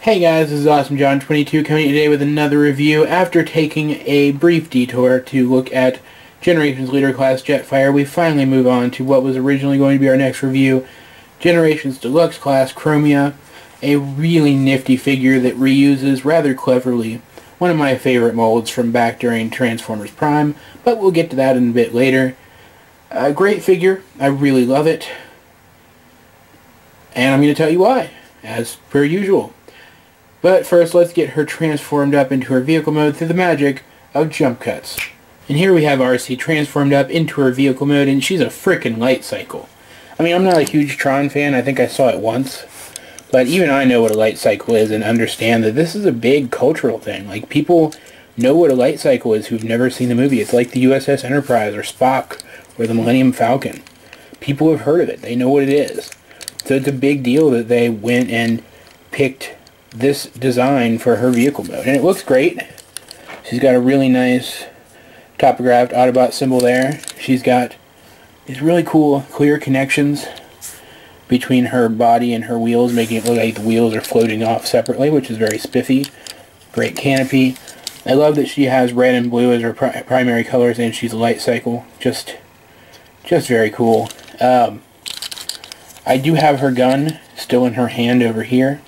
Hey guys, this is Awesome John 22 coming today with another review. After taking a brief detour to look at Generations Leader Class Jetfire, we finally move on to what was originally going to be our next review, Generations Deluxe Class Chromia, a really nifty figure that reuses rather cleverly one of my favorite molds from back during Transformers Prime, but we'll get to that in a bit later. A great figure, I really love it, and I'm going to tell you why, as per usual. But first, let's get her transformed up into her vehicle mode through the magic of jump cuts. And here we have RC transformed up into her vehicle mode, and she's a frickin' light cycle. I mean, I'm not a huge Tron fan, I think I saw it once, but even I know what a light cycle is and understand that this is a big cultural thing. Like, people know what a light cycle is who've never seen the movie. It's like the USS Enterprise or Spock or the Millennium Falcon. People have heard of it. They know what it is. So it's a big deal that they went and picked this design for her vehicle mode, and it looks great. She's got a really nice topographed Autobot symbol there. She's got these really cool clear connections between her body and her wheels, making it look like the wheels are floating off separately, which is very spiffy. Great canopy. I love that she has red and blue as her primary colors, and she's a light cycle. Just very cool. I do have her gun still in her hand over here.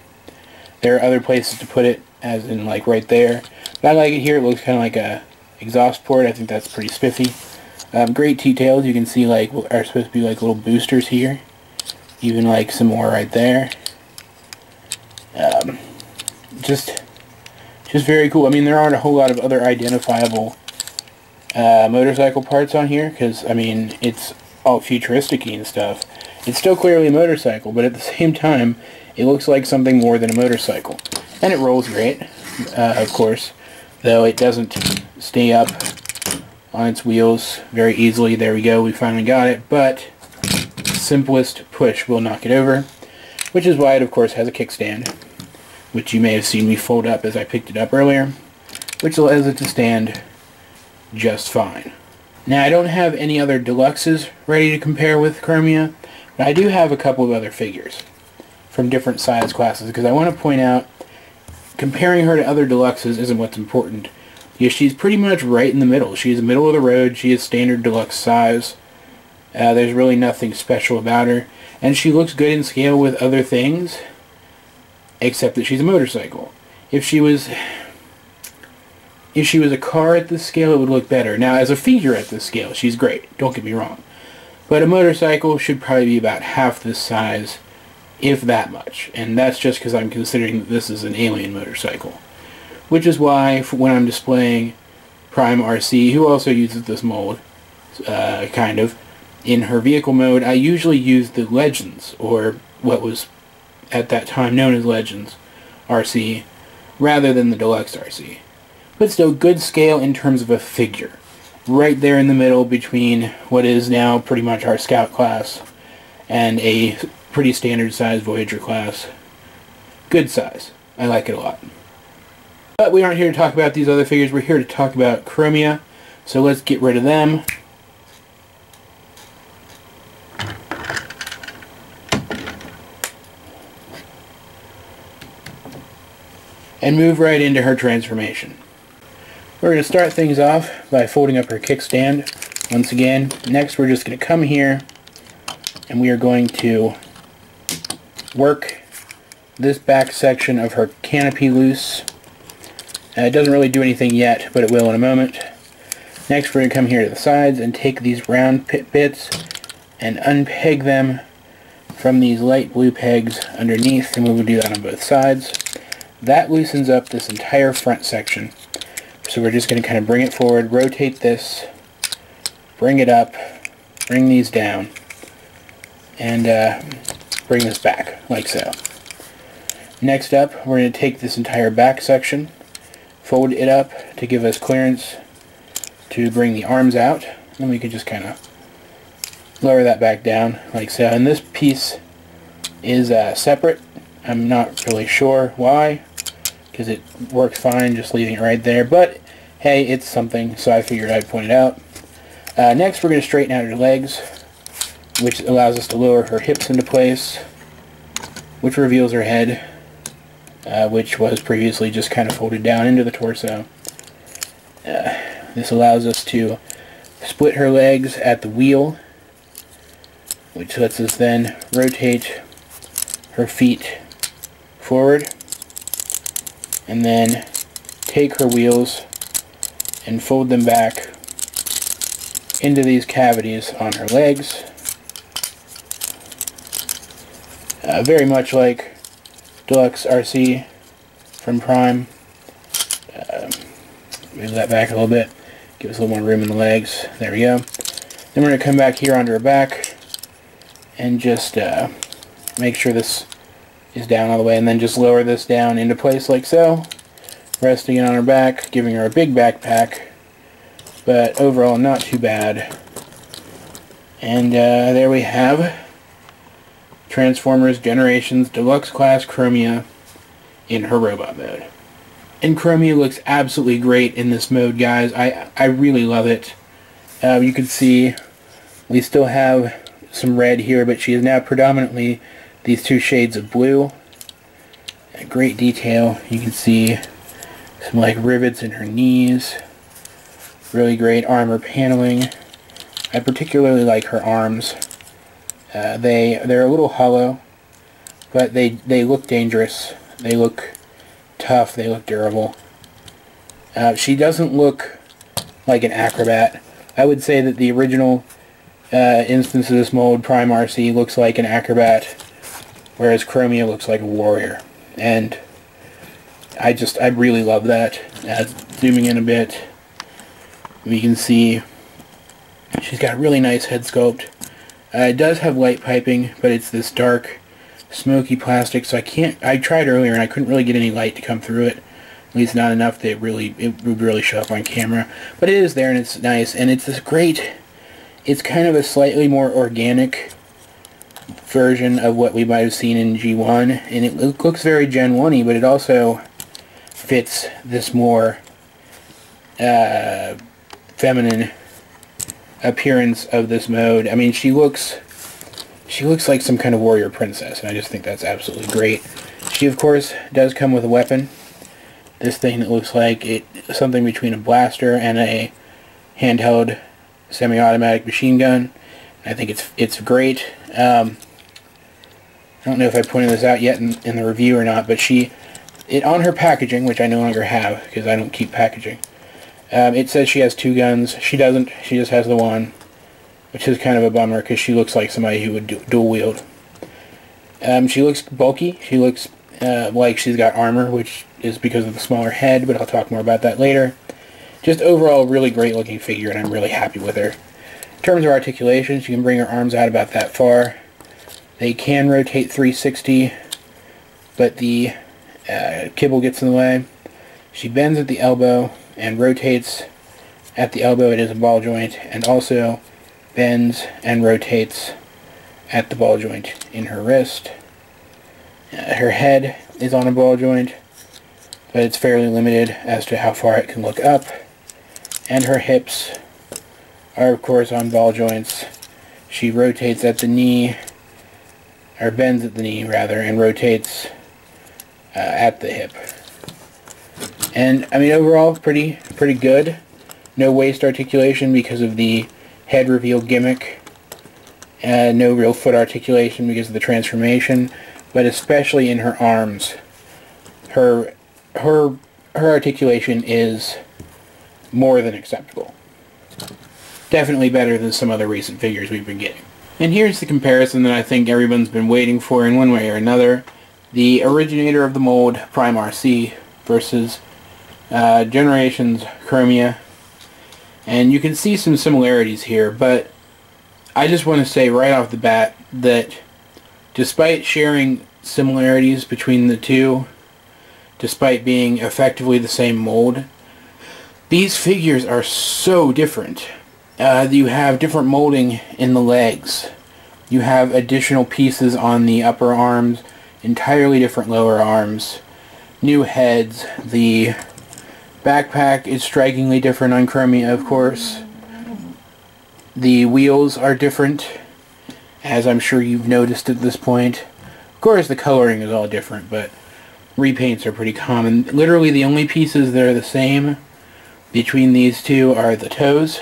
There are other places to put it, as in like right there. But I like it here. It looks kind of like a exhaust port. I think that's pretty spiffy. Great details. You can see like what are supposed to be like little boosters here. Even like some more right there. Just very cool. I mean, there aren't a whole lot of other identifiable motorcycle parts on here, because I mean it's all futuristic-y and stuff. It's still clearly a motorcycle, but at the same time, it looks like something more than a motorcycle. And it rolls great, of course, though it doesn't stay up on its wheels very easily. There we go, we finally got it, but simplest push will knock it over, which is why it, of course, has a kickstand, which you may have seen me fold up as I picked it up earlier, which allows it to stand just fine. Now, I don't have any other Deluxes ready to compare with Chromia, but I do have a couple of other figures from different size classes, because I want to point out, comparing her to other Deluxes isn't what's important. Yeah, she's pretty much right in the middle. She's middle of the road. She is standard Deluxe size. There's really nothing special about her, and she looks good in scale with other things, except that she's a motorcycle. If she was a car at this scale, it would look better. Now, as a figure at this scale, she's great. Don't get me wrong. But a motorcycle should probably be about half this size, if that much. And that's just because I'm considering that this is an alien motorcycle. Which is why, when I'm displaying Prime RC, who also uses this mold, kind of, in her vehicle mode, I usually use the Legends, or what was at that time known as Legends RC, rather than the Deluxe RC. But still, good scale in terms of a figure. Right there in the middle between what is now pretty much our Scout class and a pretty standard size Voyager class. Good size. I like it a lot. But we aren't here to talk about these other figures. We're here to talk about Chromia. So let's get rid of them. And move right into her transformation. We're going to start things off by folding up her kickstand once again. Next, we're just going to come here and we are going to work this back section of her canopy loose. It doesn't really do anything yet, but it will in a moment. Next, we're going to come here to the sides and take these round bits and unpeg them from these light blue pegs underneath, and we will do that on both sides. That loosens up this entire front section. So we're just going to kind of bring it forward, rotate this, bring it up, bring these down, and bring this back, like so. Next up, we're going to take this entire back section, fold it up to give us clearance to bring the arms out, and we can just kind of lower that back down, like so. And this piece is separate. I'm not really sure why, because it works fine just leaving it right there, but hey, it's something, so I figured I'd point it out. Next, we're going to straighten out her legs, which allows us to lower her hips into place, which reveals her head. which was previously just kind of folded down into the torso. This allows us to split her legs at the wheel, which lets us then rotate her feet forward, and then take her wheels and fold them back into these cavities on her legs. Very much like Deluxe RC from Prime. Move that back a little bit. Give us a little more room in the legs. There we go. Then we're going to come back here onto her back and just make sure this is down all the way, and then just lower this down into place like so, resting it on her back, giving her a big backpack, but overall not too bad. And there we have Transformers Generations Deluxe Class Chromia in her robot mode. And Chromia looks absolutely great in this mode, guys. I really love it. You can see we still have some red here, but she is now predominantly these two shades of blue. Great detail. You can see some like rivets in her knees. Really great armor paneling. I particularly like her arms. They're a little hollow, but they look dangerous. They look tough. They look durable. She doesn't look like an acrobat. I would say that the original instance of this mold, Prime RC, looks like an acrobat, whereas Chromia looks like a warrior. And I really love that. Zooming in a bit, we can see she's got a really nice head sculpt. It does have light piping, but it's this dark, smoky plastic, so I tried earlier and I couldn't really get any light to come through it. At least not enough that it would really show up on camera. But it is there, and it's nice, and it's this great, it's kind of a slightly more organic version of what we might have seen in G1, and it looks very Gen 1-y, but it also fits this more feminine appearance of this mode. I mean, she looks like some kind of warrior princess, and I just think that's absolutely great. She, of course, does come with a weapon. This thing that looks like something between a blaster and a handheld semi-automatic machine gun. I think it's great. I don't know if I pointed this out yet in the review or not, but on her packaging, which I no longer have because I don't keep packaging, it says she has two guns. She doesn't. She just has the one, which is kind of a bummer because she looks like somebody who would dual wield. She looks bulky. She looks like she's got armor, which is because of the smaller head, but I'll talk more about that later. Just overall, really great looking figure, and I'm really happy with her. In terms of articulation, she can bring her arms out about that far. They can rotate 360, but the kibble gets in the way. She bends at the elbow and rotates at the elbow. It is a ball joint, and also bends and rotates at the ball joint in her wrist. Her head is on a ball joint, but it's fairly limited as to how far it can look up. And her hips are, of course, on ball joints. She rotates at the knee, or bends at the knee, rather, and rotates at the hip. And, I mean, overall, pretty good. No waist articulation because of the head reveal gimmick. No real foot articulation because of the transformation. But especially in her arms, her articulation is more than acceptable. Definitely better than some other recent figures we've been getting. And here's the comparison that I think everyone's been waiting for in one way or another. The originator of the mold, Prime RC, versus Generations Chromia. And you can see some similarities here, but I just want to say right off the bat that despite sharing similarities between the two, despite being effectively the same mold, these figures are so different. You have different molding in the legs. You have additional pieces on the upper arms, entirely different lower arms, new heads. The backpack is strikingly different on Chromia, of course. The wheels are different, as I'm sure you've noticed at this point. Of course, the coloring is all different, but repaints are pretty common. Literally the only pieces that are the same between these two are the toes,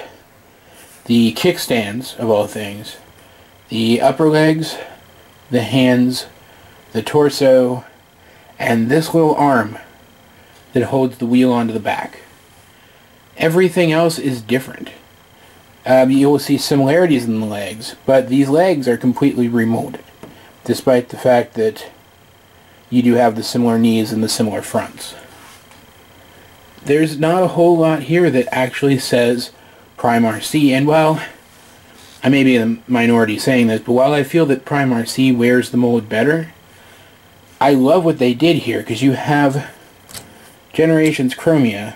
the kickstands of all things, the upper legs, the hands, the torso, and this little arm that holds the wheel onto the back. Everything else is different. You will see similarities in the legs, but these legs are completely remolded, despite the fact that you do have the similar knees and the similar fronts. There's not a whole lot here that actually says Prime RC, and while I may be in the minority saying this, but while I feel that Prime RC wears the mold better, I love what they did here, because you have Generations Chromia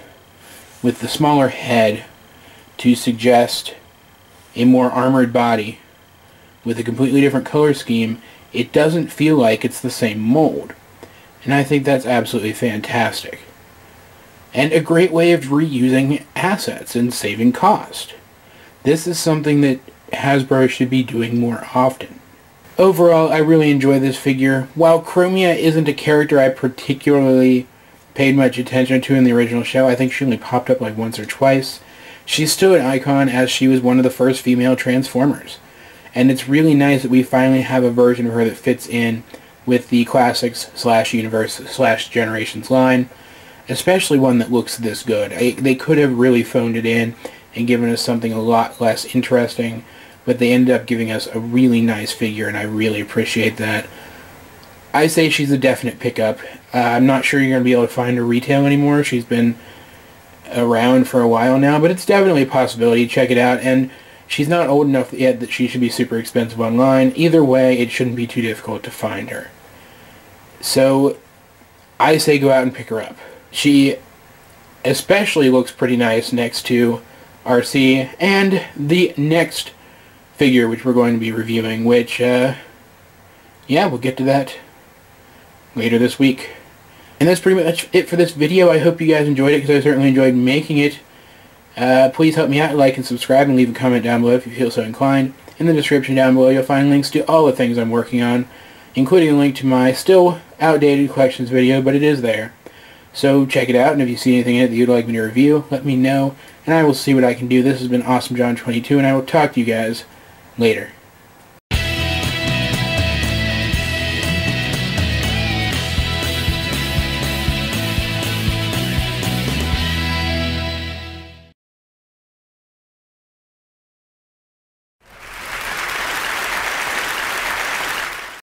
with the smaller head to suggest a more armored body with a completely different color scheme. It doesn't feel like it's the same mold, and I think that's absolutely fantastic. And a great way of reusing assets and saving cost. This is something that Hasbro should be doing more often. Overall, I really enjoy this figure. While Chromia isn't a character I particularly paid much attention to in the original show, I think she only popped up like once or twice, she's still an icon as she was one of the first female Transformers. And it's really nice that we finally have a version of her that fits in with the Classics / Universe / Generations line, especially one that looks this good. They could have really phoned it in and given us something a lot less interesting, but they ended up giving us a really nice figure, and I really appreciate that. I say she's a definite pickup. I'm not sure you're going to be able to find her retail anymore. She's been around for a while now, but it's definitely a possibility. Check it out, and she's not old enough yet that she should be super expensive online. Either way, it shouldn't be too difficult to find her. So I say go out and pick her up. She especially looks pretty nice next to RC and the next figure which we're going to be reviewing, which, yeah, we'll get to that later this week. And that's pretty much it for this video. I hope you guys enjoyed it, because I certainly enjoyed making it. Please help me out, like and subscribe, and leave a comment down below if you feel so inclined. In the description down below, you'll find links to all the things I'm working on, including a link to my still outdated collections video, but it is there. So check it out, and if you see anything in it that you'd like me to review, let me know, and I will see what I can do. This has been AwesomeJohn22, and I will talk to you guys later.